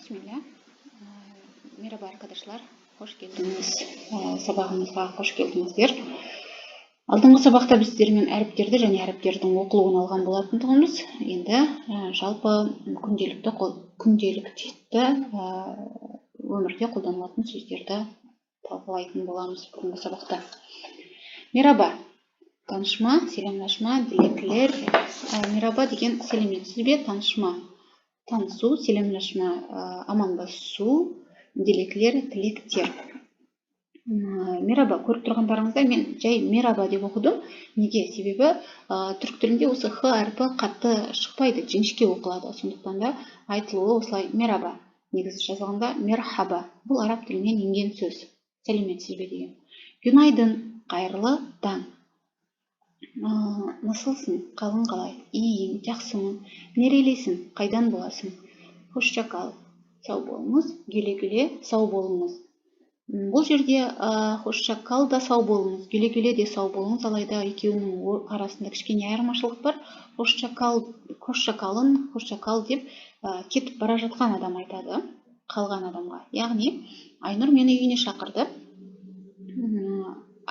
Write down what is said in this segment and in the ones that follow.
Bismillah. Merhaba arkadaşlar. Hoş geldiniz. Сабағымызға қош келдіңіздер. Алдыңғы сабақта біз сіздермен әріптерді және әріптердің оқылуын алған болатындығымыз. Енді жалпы күнделікті өмірде қолданылатын сөздерді талқылайтын боламыз бүгінгі сабақта. Merhaba. Танышма, селемлашма, дилеклер. Merhaba деген сәлеметсіз бе, танышма. Танысу, селемлашма, амандасу, дилеклер, тілектер. Мераба, көріп тұрғандарыңызда мен жай мераба деп оқыдым. Неге? Себебі түрік тілінде осы х әрпі қатты шықпайды, жіңішке оқылады. Сондықтан да айтылуы осылай мераба. Негізі жазылғанда мерхаба. Бұл араб тілінен енген сөз. Сәлеметсіз бе деген. Günaydın, қайырлы таң. Насылсың, қалың қалай, iyiyim, жақсымын, нерелесің, қайдан боласың, hoşça kal, сау болыңыз, güle-güle, сау болыңыз. Бұл жерде hoşça kal да сау болыңыз, güle-güle де сау болыңыз, алайда екеуінің арасында кішкене айырмашылық бар. Hoşça kal деп кетіп бара жатқан адам айтады, қалған адамға. Яғни, Айнұр мені үйіне шақырды.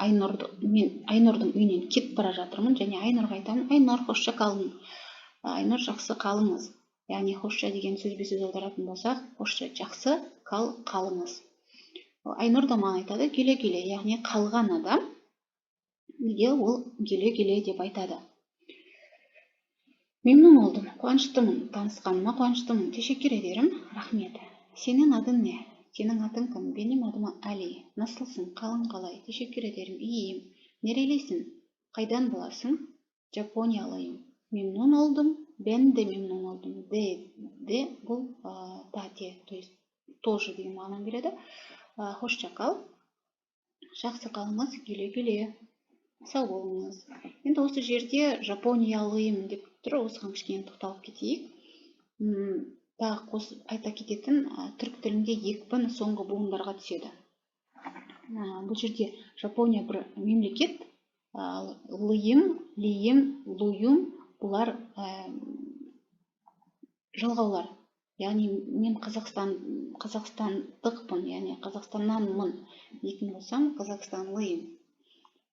Айнұрдың үйінен кетіп бара жатырмын, және Айнұрға айтамын, Айнұр, hoşça kalın. Айнұр, жақсы қалыңыз. Яғни, hoşça деген сөзбе сөз аударатын болсақ, hoşça жақсы, кал қалыңыз. Айнұр да маған айтады, güle-güle, яғни қалған адам. Неге ол güle-güle деп айтады. Memnun oldum, қуаныштымын, танысқаныма қуаныштымын, teşekkür ederim, рахмет. Сенің адың не? Сенің атың кім? Benim adım Ali. Nasılsın? Қалың қалай? Teşekkür ederim. İyiyim. Nerelisin? Қайдан боласың? Japonyalıyım. Memnun oldum. Ben de memnun oldum. De бұл дате, то есть тоже деген мағынаны береді. Hoşça kal. Жақсы қалыңыз. Güle-güle. Сау болыңыз. Енді осы жерде Japonyalıyım деп тұр. Осыған кішкене тоқталып кетейік. Тағы қосып айта кететін, түрік тілінде екпін соңғы буындарға түседі. Бұл жерде Жапония бір мемлекет, лыйым, лиым, луюм, бұлар жалғаулар. Яғни мен қазақстандықпын, яғни қазақстаннанмын дейтін болсам, қазақстанлıyım.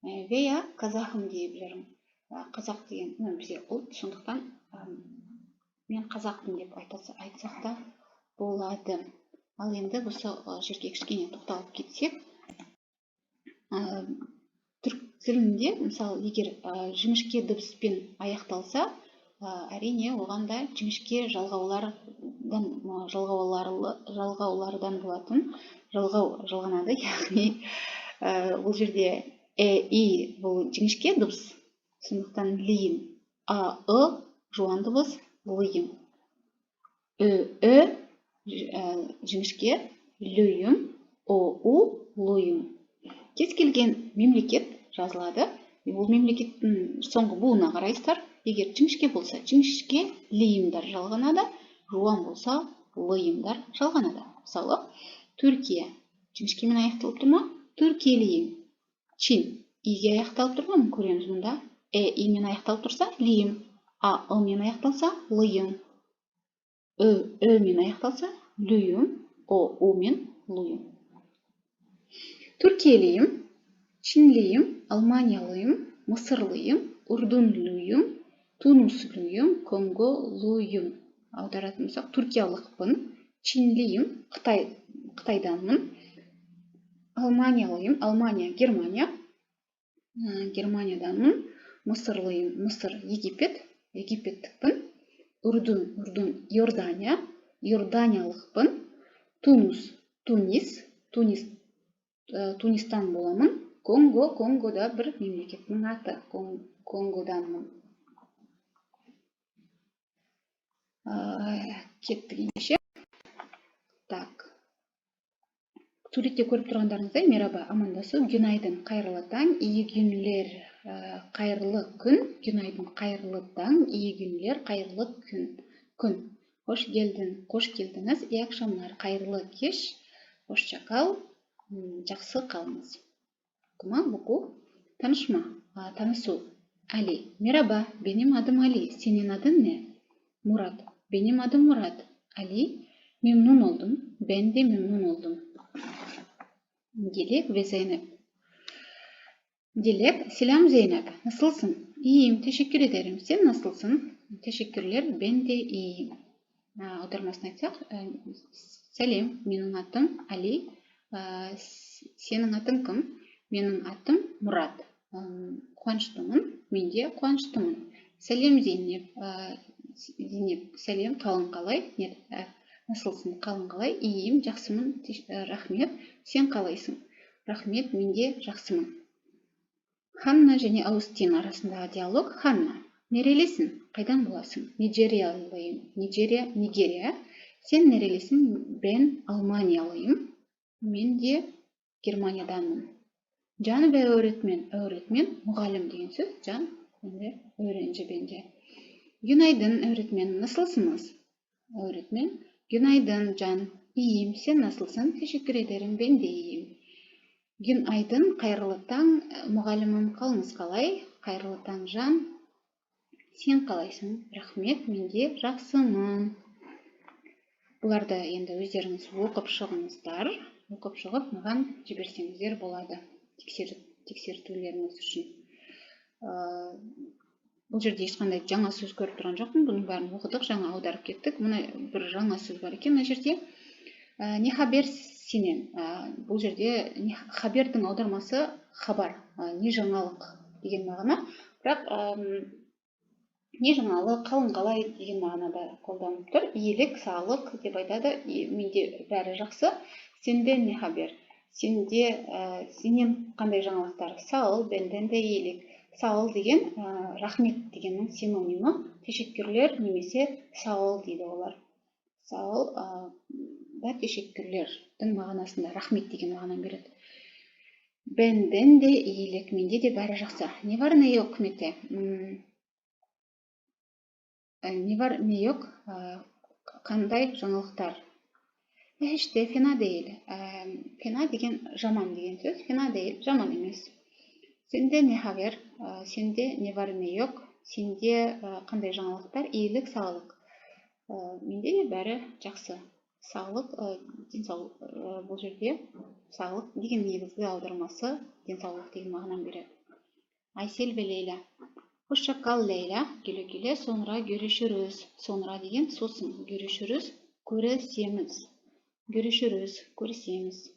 Veya казахым диyebilirim. Қазақ деген бізде ұлт, сондықтан мен қазақпын деп айтсақ та болады. Ал енді осы жерге кішкене тоқталып кетсек, түрік тілінде, мысалы, егер жіңішке дыбыспен аяқталса, әрине оған да жіңішке жалғаулардан болатын, жалғанады, яғни бұл жерде и бұл жіңішке дыбыс, сондықтан лиім, жуан дыбыс, лыйым. Жіңішке, лүйім, лүйім. Кез келген мемлекет жазылады. Бұл мемлекеттің соңғы буына қарайсыздар. Егер жіңішке болса, жіңішке лиімдар жалғанады, жуан болса, лыйымдар жалғанады. Мысалы, Түркия жіңішкемен аяқталып тұр ма? Түркиелiyim. Чин иге аяқталып тұр ма? Көреміз мұнда. Имен аяқталып тұрса, лиім. Мен аяқталса, лыйым. Мен аяқталса, лүйім. Мен лүйім. Түркиелiyim, Çinliyim, Almanyalıyım, Mısırlıyım, Ürdünlüyüm, Tunusluyum, Kongoluyum. Аударатын болсақ, түркиялықпын, Çinliyim, Қытайданмын, Almanyalıyım, Almanya, Германия, Германияданмын, Мısırlıyım, Мısыр, Египет, Египеттікпін, Үрдін, Иордания, Иорданиялықпын, Тунистан боламын, Конгода бір мемлекеттің аты, Конгоданмын. Кеттік ендеше. Так. Суретте көріп тұрғандарыңыздай, мераба, амандасу, günaydın, қайырлы таң, iyi günler, қайырлы күн, günaydın, қайырлы таң, iyi günler, қайырлы күн. Hoş geldin, қош келдіңіз, iyi akşamlar, қайырлы кеш, hoşça kal, жақсы қалыңыз. Оқыма, оқу. Танышма, танысу. Али. Мераба, benim adım Ali. Senin adın ne? Murat. Benim adım Murat. Ali. Memnun oldum. Ben de memnun oldum. Dilek ve Zeynep. Dilek, selam Zeynep. Nasılsın? İyiyim, teşekkür ederim. Sen nasılsın? Teşekkürler. Ben de iyiyim. Аудармасын айтсақ, сәлем, менің атым Али. Сенің атың кім? Менің атым Мұрат. Қуаныштымын. Мен де қуаныштымын. Сәлем Зейнеп. Зейнеп, сәлем, қалың қалай? Нет, насылсың, қалың қалай? İyiyim, жақсымын. Рахмет. Сен қалайсың? Рахмет, мен де жақсымын. Ханна және Аустин арасындағы диалог. Ханна. Nerelisin? Қайдан боласың? Нигериялıyım. Нигерия. Сен nerelisin? Ben Almanyalıyım. Мен де Германияданмын. Жан ve öğretmen. Öğretmen, мұғалім деген сөз. Жан, öğrenci bence. Günaydın öğretmen. Nasılsınız? Öğretmen. Günaydın Can. İyiyim. Sen nasılsın? Teşekkür ederim. Ben de iyiyim. Günaydın. Қайырлы таң. Мұғалімім, қалыңыз қалай? Қайырлы таң Жан. Сен қалайсың? Рахмет, мен де жақсымын. Бұларды енді өздеріңіз оқып шығыңыздар. Оқып шығып, маған жіберсеңіздер болады. Тексертулеріңіз үшін. Бұл жерде ешқандай жаңа сөз көріп тұрған жоқпын. Бұның бәрін оқыдық, жаңа аударып кеттік. Мына бір жаңа сөз бар екен мына жерде. Не хабер сенен? Бұл жерде хабердің аудармасы хабар, не жаңалық деген мағына. Бірақ не жаңалық, қалың қалай деген мағынада қолданып тұр. Иелік, саулық деп айтады. Менде бәрі жақсы. Сенде не хабер? Сенен қандай жаңалықтар? Сау, бенден де иелік. Сау деген рахмет дегеннің синонимі. Teşekkürler немесе сау дейді олар. Сау да teşekkürlerдің мағынасында рахмет деген мағынаны береді. Бенден де иелік, менде де бәрі жақсы. Не бар, не yok мете? Не бар, не yok? Қандай жаңалықтар? İşte fena değil. Fena деген жаман деген сөз. Fena değil, жаман емес. Сенде не хабер? Сенде не бар, не yok? Сенде қандай жаңалықтар? Иелік, саулық. Менде де бәрі жақсы. Саулық, денсаулық. Бұл жерде саулық деген негізгі аудармасы денсаулық деген мағынаны береді. Айсел ve Leyla. Hoşça kal Leyla. Güle güle. Sonra görüşürüz. Sonra деген сосын. Görüşürüz. Көрісеміз. Görüşürüz. Көрісеміз.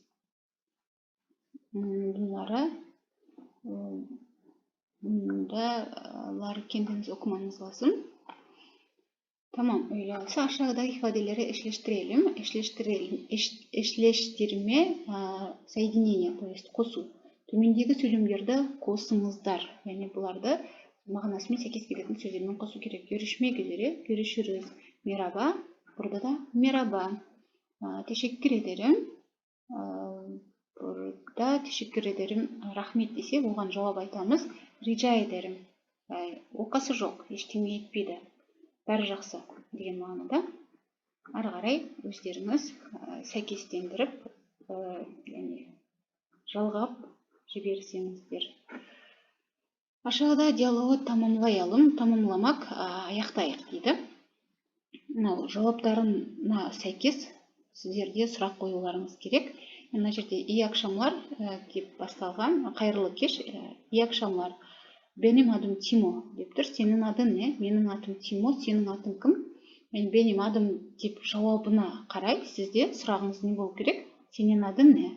Bunlar kendiniz okumanız lazım. Tamam, öyle olsa aşağıdaki ifadeleri eşleştirme, соединение, то есть қосу. Төмендегі сөйлемдерді қосыңыздар. Yani бұларды мағынасымен сәйкес келетін сөздермен қосу керек. Görüşmek üzere, görüşürüz. Merhaba, burada da merhaba. Teşekkür ederim. Burada teşekkür ederim. Рахмет десе, оған жауап айтамыз. Rica ederim. Оқасы жоқ, ештеңе етпейді. Бәрі жақсы деген мағынада. Ары қарай өздеріңіз сәйкестендіріп, жалғап жіберсеңіздер. Aşağıda диалогы tamamlayalım. Tamamlamak, аяқтайық дейді. Жауаптарына сәйкес сіздерде сұрақ қоюларыңыз керек. Мына жерде iyi akşamlar деп басталған, қайырлы кеш, iyi akşamlar. Benim adım Timo деп тұр. Сенің адың не? Менің атым Timo, сенің атың кім? Benim adım деп жауабына қарай сізде сұрағыңыз не болу керек? Сенің адың не?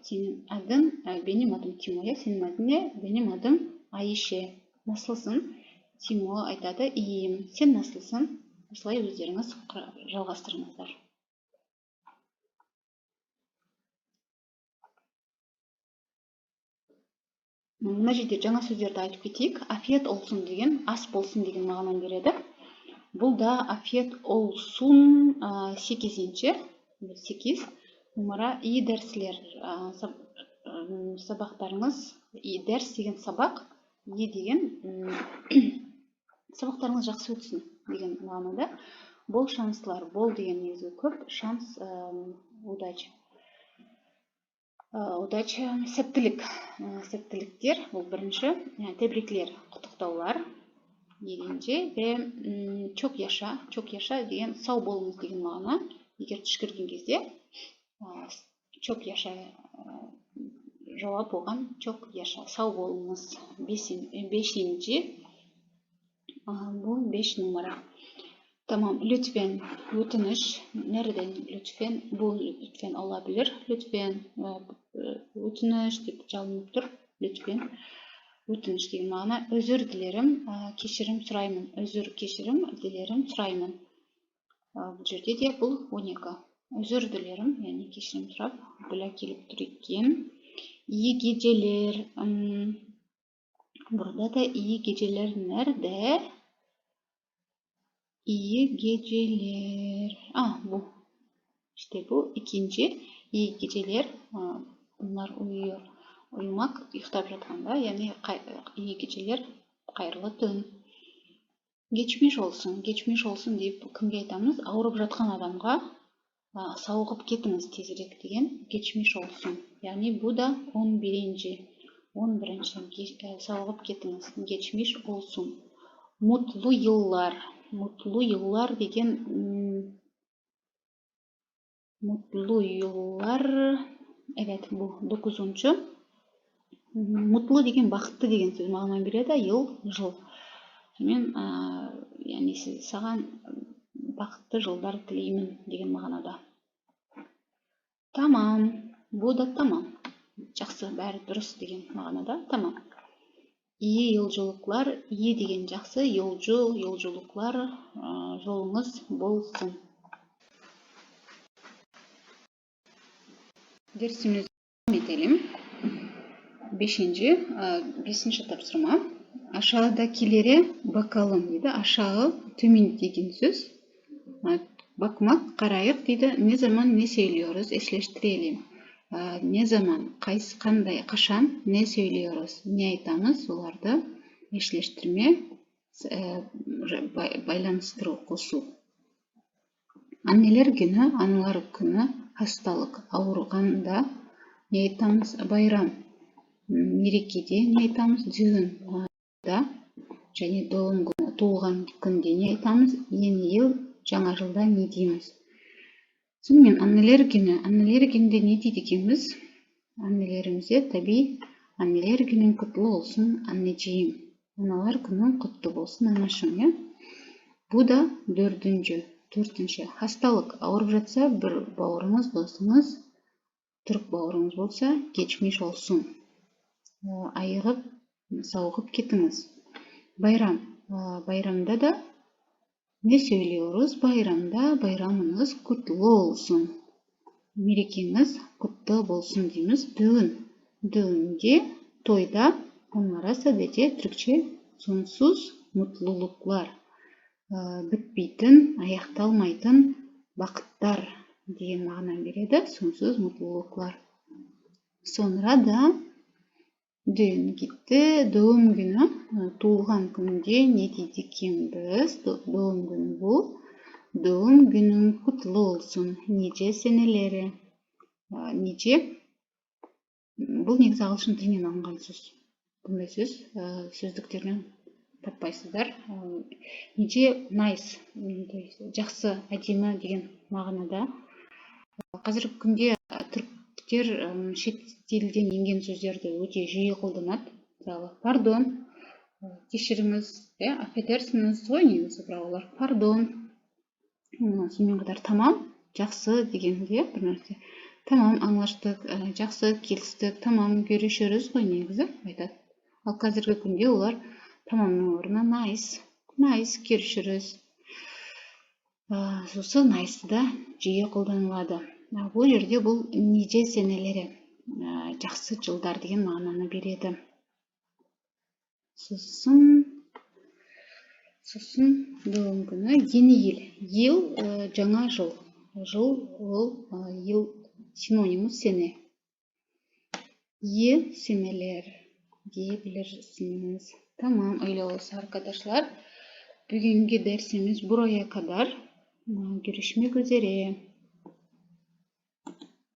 Senin adın, benim adım Timo, ya senin adın ne? Benim adım Ayşe. Nasılsın? Timo айтады, iyiyim. Sen nasılsın? Осылай өздеріңіз жалғастырыңыздар. Мына жерде жаңа сөздерді айтып кетейік. Afiyet olsun деген, ас болсын деген мағынаны береді. Бұл да afiyet olsun 8 Numara iyi dersler. Sabaqlarınız, iyi ders деген сабақ, iyi деген сабақтарыңыз жақсы өтсін деген мағынада. Бол шанслар, бол деген негізі көп, шанс, удача. Удача, сәттілік. Сәттіліктер, бұл бірінші. Тәбриклер, құттықтаулар. deyince ve çok yaşa деген сау болыңыз деген мағына. Егер түшкірген кезде çok yaşa жауап оған çok yaşa, сау болыңыз. Бешинчи, bu 5 numara. Tamam, lütfen, өтініш. Nereden lütfen? Bu lütfen olabilir. Lütfen, өтініш деп жалынып тұр. Lütfen, өтініш деген мағына. Özür dilerim, кешірім сұраймын. Özür, кешірім, dilerim, сұраймын. Бұл жерде де бұл 12. Özür dilerim, яғни кешірім сұрап, бүлә келіп тұр екен. İyi geceler. Burada da iyi geceler nerede? İyi geceler. Bu. İşte bu ikinci. İyi geceler. Bunlar uyuyor. Uyumak, ұйықтап жатқанда, яғни iyi geceler, қайырлы түн. Geçmiş olsun deyіп кімге айтамыз? Ауырып жатқан адамға сауығып кетіңіз тезірек деген geçmiş olsun. Яғни bu da 11. Сауығып кетіңіз. Geçmiş olsun. Mutlu yıllar. Mutlu yıllar деген mutlu yıllar. Evet, bu 9. Mutlu деген бақытты деген сөз мағына береді. Жыл. Мен, яғни саған бақытты жылдар тілеймін деген мағынада. Tamam. Bu da tamam. Жақсы, бәрі дұрыс деген мағынада. Tamam. İyi yolculuklar. İyi деген жақсы. Yolculuklar. Жолыңыз болсын. Dersimizi devam edelim. 5. tapsırma. Aşağıdakilere bakalım дейді. Aşağı, төмен деген сөз. Bakmak, қарайық дейді. Ne zaman ne söylüyoruz? Eşleştirelim. Ne zaman, қандай, қашан, ne söylüyoruz? Ne айтамыз? Оларды eşleştirme, байланыстыру, қосу. Anneler günü, аналар күні, hastalık, ауырғанда не айтамыз? Байрам. Мерекеде не айтамыз? Düğün. Және туылған күнде не айтамыз? Yeni yıl, жаңа жылда не дейміз? Сонымен anneler günde не дейді екенбіз? Annelerimize tabi anneler günün kutlu olsun anneciğim. Аналар күнің құтты болсын анашым. Bu da 4. Hastalık, ауырып жатса, бір бауырыңыз, досыңыз, түрік бауырыңыз болса, geçmiş olsun. Айығып, сауығып кетіңіз. Байрам. Байрамда да не söylüyoruz? Байрамда байрамыңыз құтты болсын. Мерекеңіз құтты болсын дейміз. Düğünде, тойда onlara sadece Türkçe sonsuz mutluluklar. Бітпейтін, аяқталмайтын бақыттар деген мағына береді. Sonsuz mutluluklar. Sonra da düğün gitti. Doğum günü, туылған күнде не дейді екенбіз? Doğum günü bu. Doğum günün kutlu olsun. Nice senelere. Nice. Бұл негізі ағылшын тілінен алынған сөз. Бұндай сөз сөздіктерден таппайсыздар. Nice, nice. Жақсы, әдемі деген мағынада. Қазіргі күнде түріктер шет тілден енген сөздерді өте жиі қолданады. Мысалы, pardon, кешіріңіз, affedersiniz ғой негізі, бірақ олар pardon. Сонымен қатар tamam, жақсы дегенде бір нәрсе. Tamam, anlaştık, жақсы, келістік, tamam, görüşürüz ғой негізі айтады. Ал қазіргі күнде олар tamamның орнына nice, görüşürüz. Сосы nice да жиі қолданылады. Бұл жерде бұл nice senelere, жақсы жылдар деген мағынаны береді. Сосын doğum günü, yeni yıl. Yıl, жаңа жыл. Жыл, ол yıl синонимі sene. Seneler diyebilirsiniz. Tamam, öyle olsa arkadaşlar. Bugünkü dersimiz buraya kadar. Görüşmek üzere.